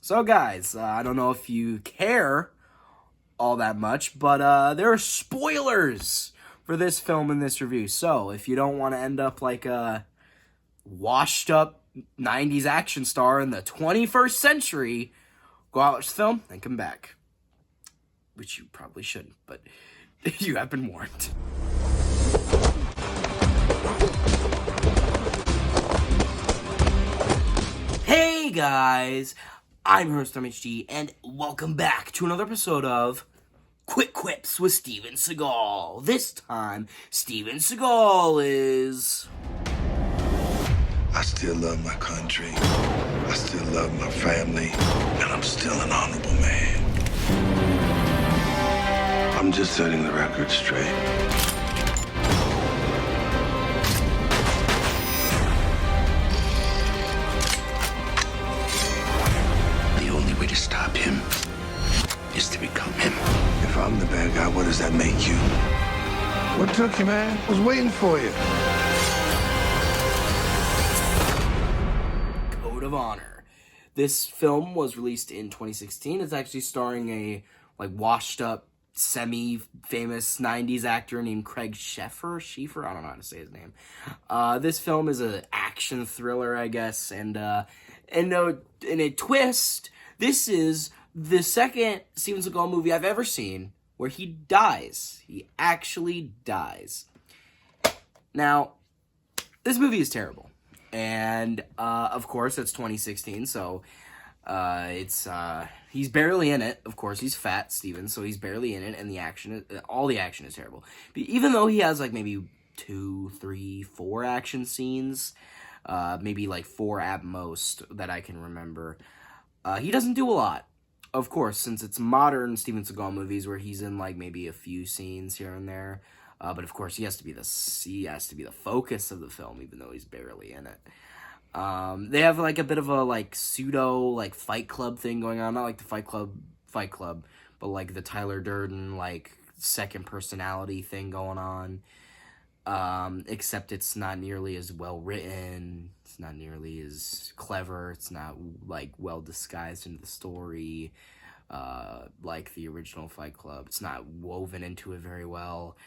So guys, I don't know if you care all that much, but there are spoilers for this film in this review. So if you don't want to end up like a washed up 90s action star in the 21st century, go out, watch the film, and come back. Which you probably shouldn't, but you have been warned. Hey guys, I'm your host MHG, and welcome back to another episode of Quips with Steven Seagal. This time, Steven Seagal is... I still love my country, I still love my family, and I'm still an honorable man. I'm just setting the record straight. The only way to stop him is to become him. If I'm the bad guy, what does that make you? What took you, man? I was waiting for you. Code of Honor. This film was released in 2016. It's actually starring a washed up, semi-famous 90s actor named Craig Sheffer. I don't know how to say his name. This film is an action thriller, I guess, and in a twist, this is the second Steven Seagal movie I've ever seen where he dies. He actually dies. Now, this movie is terrible. And, of course, it's 2016, so he's barely in it. Of course, he's fat, Steven, so he's barely in it, and all the action is terrible. But even though he has, maybe 2, 3, 4 action scenes, maybe 4 at most that I can remember, he doesn't do a lot. Of course, since it's modern Steven Seagal movies where he's in, maybe a few scenes here and there. But of course, he has to be the focus of the film, even though he's barely in it. They have a bit of a pseudo Fight Club thing going on, not like the Fight Club, but the Tyler Durden second personality thing going on. Except it's not nearly as well written. It's not nearly as clever. It's not well disguised into the story. Like the original Fight Club. It's not woven into it very well.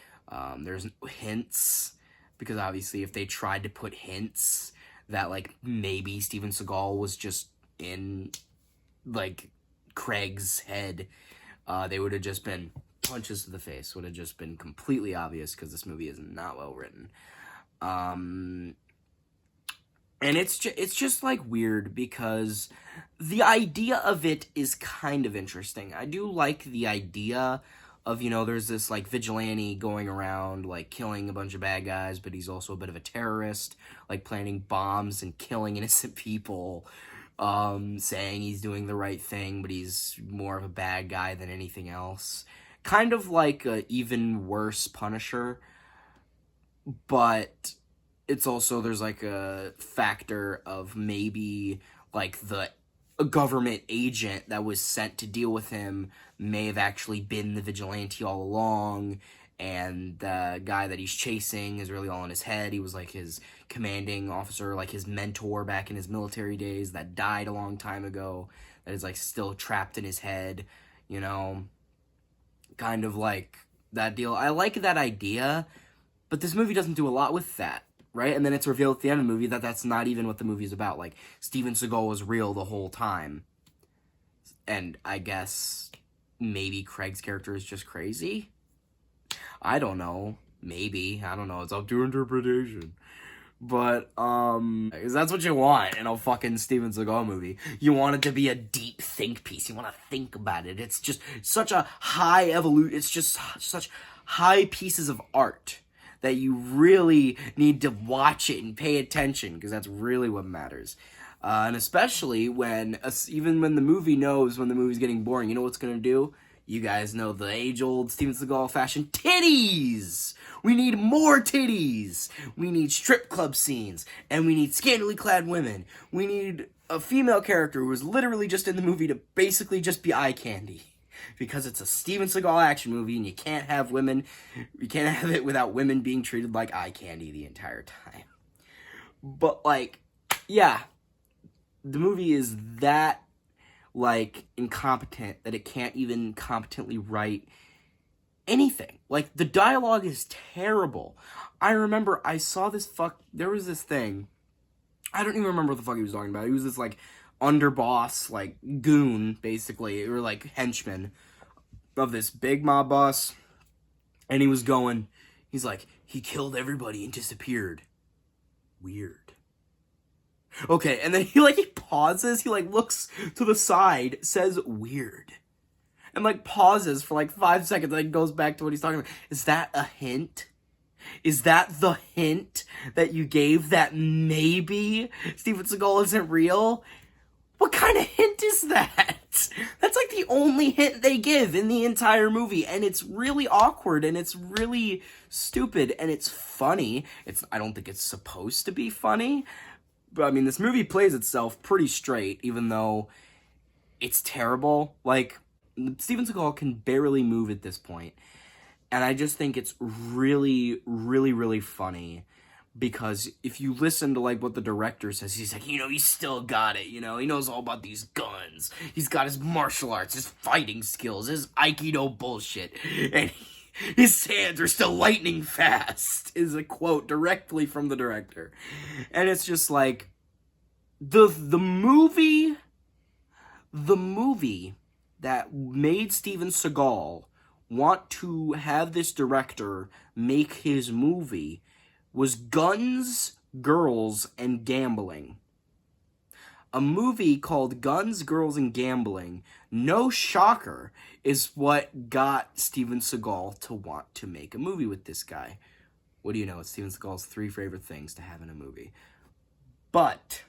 There's hints, because obviously if they tried to put hints that maybe Steven Seagal was just in Craig's head, they would have just been punches to the face. Would have just been completely obvious, because this movie is not well written. And it's just weird, because the idea of it is kind of interesting. I do like the idea of, there's this vigilante going around killing a bunch of bad guys, but he's also a bit of a terrorist, planting bombs and killing innocent people, saying he's doing the right thing, but he's more of a bad guy than anything else. Kind of like a even worse Punisher, but it's also, there's a factor of maybe a government agent that was sent to deal with him may have actually been the vigilante all along, and the guy that he's chasing is really all in his head. He was his commanding officer, his mentor back in his military days that died a long time ago, that is still trapped in his head, kind of that deal. I like that idea, but this movie doesn't do a lot with that. Right? And then it's revealed at the end of the movie that that's not even what the movie's about. Steven Seagal was real the whole time. And I guess maybe Craig's character is just crazy? I don't know. Maybe. I don't know. It's up to interpretation. But, because that's what you want in a fucking Steven Seagal movie. You want it to be a deep think piece. You want to think about it. It's just such a high it's just such high pieces of art that you really need to watch it and pay attention, because that's really what matters. And especially even when the movie knows when the movie's getting boring, you know what's going to do? You guys know the age-old Steven Seagal fashion, titties! We need more titties! We need strip club scenes, and we need scantily clad women. We need a female character who is literally just in the movie to basically just be eye candy. Because it's a Steven Seagal action movie, and you can't have it without women being treated like eye candy the entire time. But, yeah, the movie is that like, incompetent that it can't even competently write anything. Like, the dialogue is terrible. I remember I saw there was this thing, I don't even remember what the fuck he was talking about. He was this, like, underboss, like, goon, basically, or, like, henchman of this big mob boss, and he's like, he killed everybody and disappeared. Weird. Okay, and then he pauses, he, like, looks to the side, says weird, and, like, pauses for, like, 5 seconds, and then goes back to what he's talking about. Is that a hint? Is that the hint that you gave that maybe Steven Seagal isn't real? What kind of hint is that? That's like the only hint they give in the entire movie, and it's really awkward, and it's really stupid, and it's funny. I don't think it's supposed to be funny, but I mean, this movie plays itself pretty straight, even though it's terrible. Like, Steven Seagal can barely move at this point. And I just think it's really, really, really funny, because if you listen to, like, what the director says, he's like, he's still got it, he knows all about these guns, he's got his martial arts, his fighting skills, his Aikido bullshit, and his hands are still lightning fast, is a quote directly from the director. And it's just like, the movie that made Steven Seagal want to have this director make his movie was Guns, Girls, and Gambling. A movie called Guns, Girls, and Gambling, no shocker, is what got Steven Seagal to want to make a movie with this guy. What do you know? It's Steven Seagal's 3 favorite things to have in a movie. But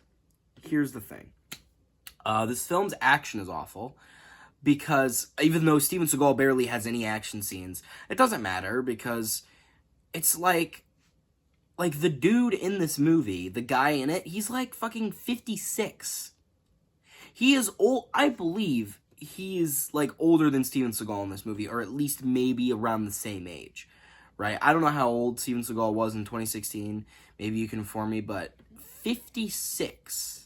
here's the thing. This film's action is awful, because even though Steven Seagal barely has any action scenes, it doesn't matter, because it's like the dude in this movie, the guy in it, he's like fucking 56. He is old. I believe he is like older than Steven Seagal in this movie, or at least maybe around the same age, right? I don't know how old Steven Seagal was in 2016. Maybe you can inform me, but 56.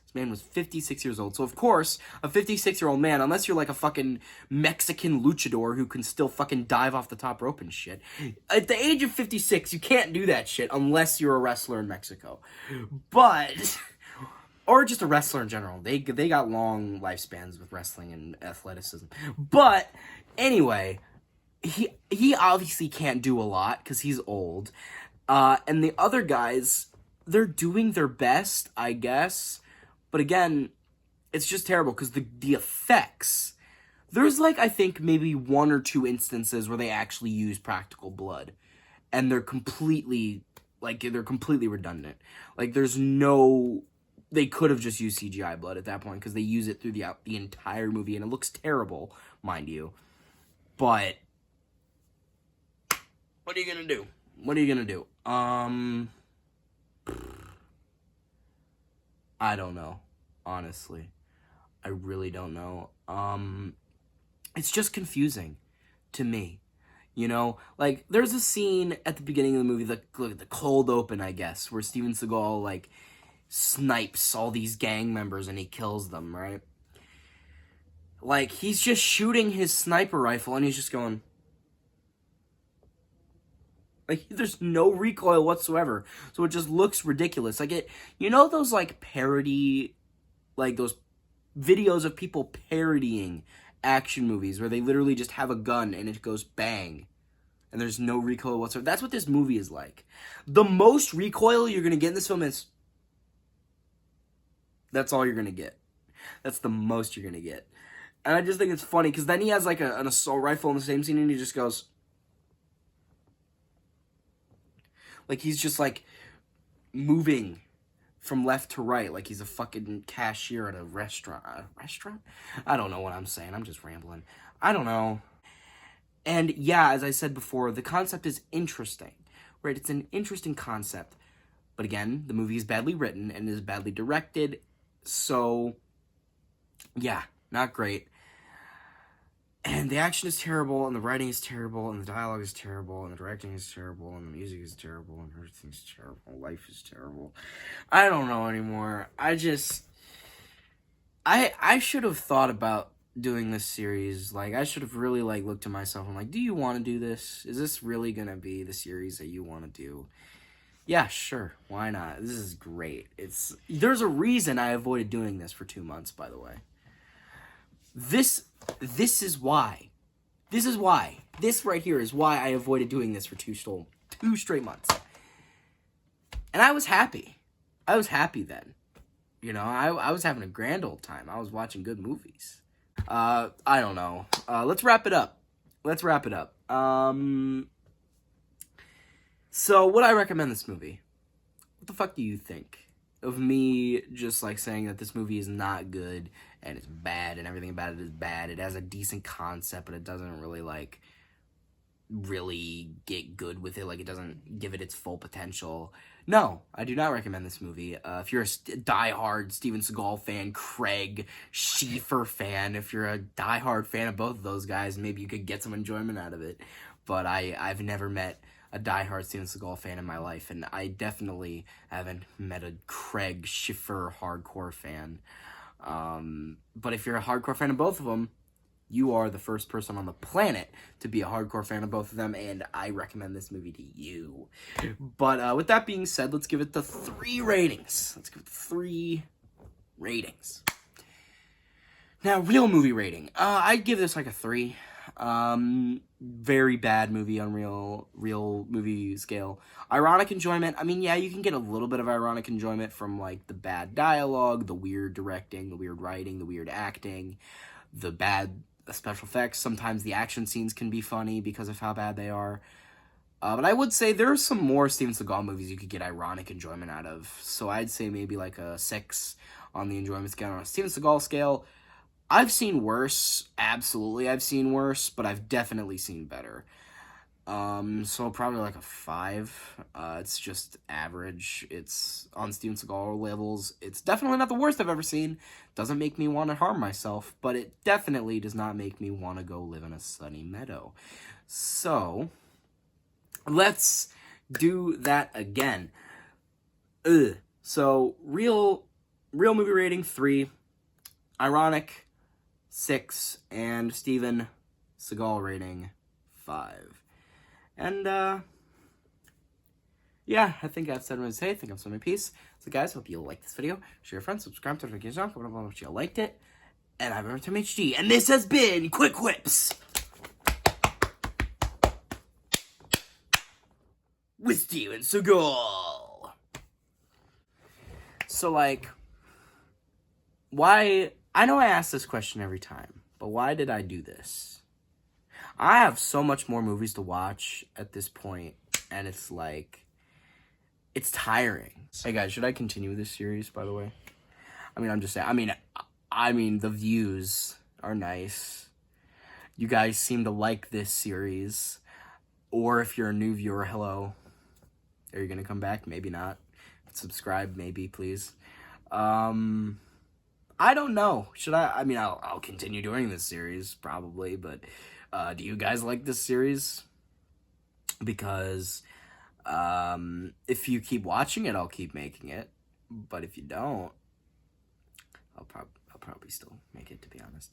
This man was 56 years old. So, of course, a 56-year-old man, unless you're like a fucking Mexican luchador who can still fucking dive off the top rope and shit, at the age of 56, you can't do that shit unless you're a wrestler in Mexico. But, or just a wrestler in general. They got long lifespans with wrestling and athleticism. But, anyway, he obviously can't do a lot because he's old. And the other guys, they're doing their best, I guess. But again, it's just terrible because the effects, there's like, I think maybe 1 or 2 instances where they actually use practical blood, and they're completely redundant. Like, they could have just used CGI blood at that point, because they use it through the entire movie, and it looks terrible, mind you. But what are you gonna do? I don't know, honestly. I really don't know. It's just confusing to me, Like, there's a scene at the beginning of the movie, the cold open, I guess, where Steven Seagal, like, snipes all these gang members and he kills them, right? Like, he's just shooting his sniper rifle and he's just going... Like, there's no recoil whatsoever, so it just looks ridiculous. Like, those, like, parody, like, those videos of people parodying action movies where they literally just have a gun and it goes bang, and there's no recoil whatsoever? That's what this movie is like. The most recoil you're gonna get in this film is... That's all you're gonna get. That's the most you're gonna get. And I just think it's funny, because then he has, like, an assault rifle in the same scene, and he just goes... Like, he's just, like, moving from left to right like he's a fucking cashier at a restaurant. A restaurant? I don't know what I'm saying. I'm just rambling. I don't know. And, yeah, as I said before, the concept is interesting, right? It's an interesting concept. But, again, the movie is badly written and is badly directed. So, yeah, not great. And the action is terrible, and the writing is terrible, and the dialogue is terrible, and the directing is terrible, and the music is terrible, and everything's terrible. Life is terrible. I don't know anymore. I should have thought about doing this series. Like, I should have really, like, looked at myself and, like, do you want to do this? Is this really gonna be the series that you want to do? Yeah, sure. Why not? This is great. There's a reason I avoided doing this for 2 months, by the way. This is why. This is why. This right here is why I avoided doing this for two straight months. And I was happy. I was happy then. You know, I was having a grand old time. I was watching good movies. I don't know. Let's wrap it up. So, would I recommend this movie? What the fuck do you think of me just, like, saying that this movie is not good and it's bad and everything about it is bad? It has a decent concept, but it doesn't really, like, really get good with it. Like, it doesn't give it its full potential. No, I do not recommend this movie. If you're a diehard Steven Seagal fan, Craig Schieffer fan, if you're a diehard fan of both of those guys, maybe you could get some enjoyment out of it. But I've never met a diehard Steven Seagal fan in my life, and I definitely haven't met a Craig Schieffer hardcore fan. But if you're a hardcore fan of both of them, you are the first person on the planet to be a hardcore fan of both of them, and I recommend this movie to you. But with that being said, let's give it the 3 ratings. Now, real movie rating. I'd give this like a 3. Very bad movie on real movie scale. Ironic enjoyment. I mean, yeah, you can get a little bit of ironic enjoyment from, like, the bad dialogue, the weird directing, the weird writing, the weird acting, the bad special effects. Sometimes the action scenes can be funny because of how bad they are. But I would say there are some more Steven Seagal movies you could get ironic enjoyment out of. So I'd say maybe like a 6 on the enjoyment scale. On a Steven Seagal scale, I've seen worse. Absolutely, I've seen worse, but I've definitely seen better. So probably like a 5. It's just average. It's on Steven Seagal levels. It's definitely not the worst I've ever seen. Doesn't make me want to harm myself, but it definitely does not make me want to go live in a sunny meadow. So, let's do that again. So, real movie rating 3, ironic 6, and Steven Seagal rating 5. And, yeah, I think I've said what I say. I think I've said my piece. So, guys, hope you like this video. Share your friends, subscribe, turn notifications on, comment below if you liked it. And I'm Tim HD, and this has been Quick Quips with Steven Seagal. So, like, why... I know I ask this question every time, but why did I do this? I have so much more movies to watch at this point, and it's like, it's tiring. Hey guys, should I continue this series, by the way? I mean, I'm just saying, I mean, the views are nice. You guys seem to like this series. Or if you're a new viewer, hello. Are you gonna come back? Maybe not. Subscribe, maybe, please. I don't know. Should I? I mean, I'll continue doing this series, probably, but... do you guys like this series? Because if you keep watching it, I'll keep making it. But if you don't, I'll probably still make it, to be honest.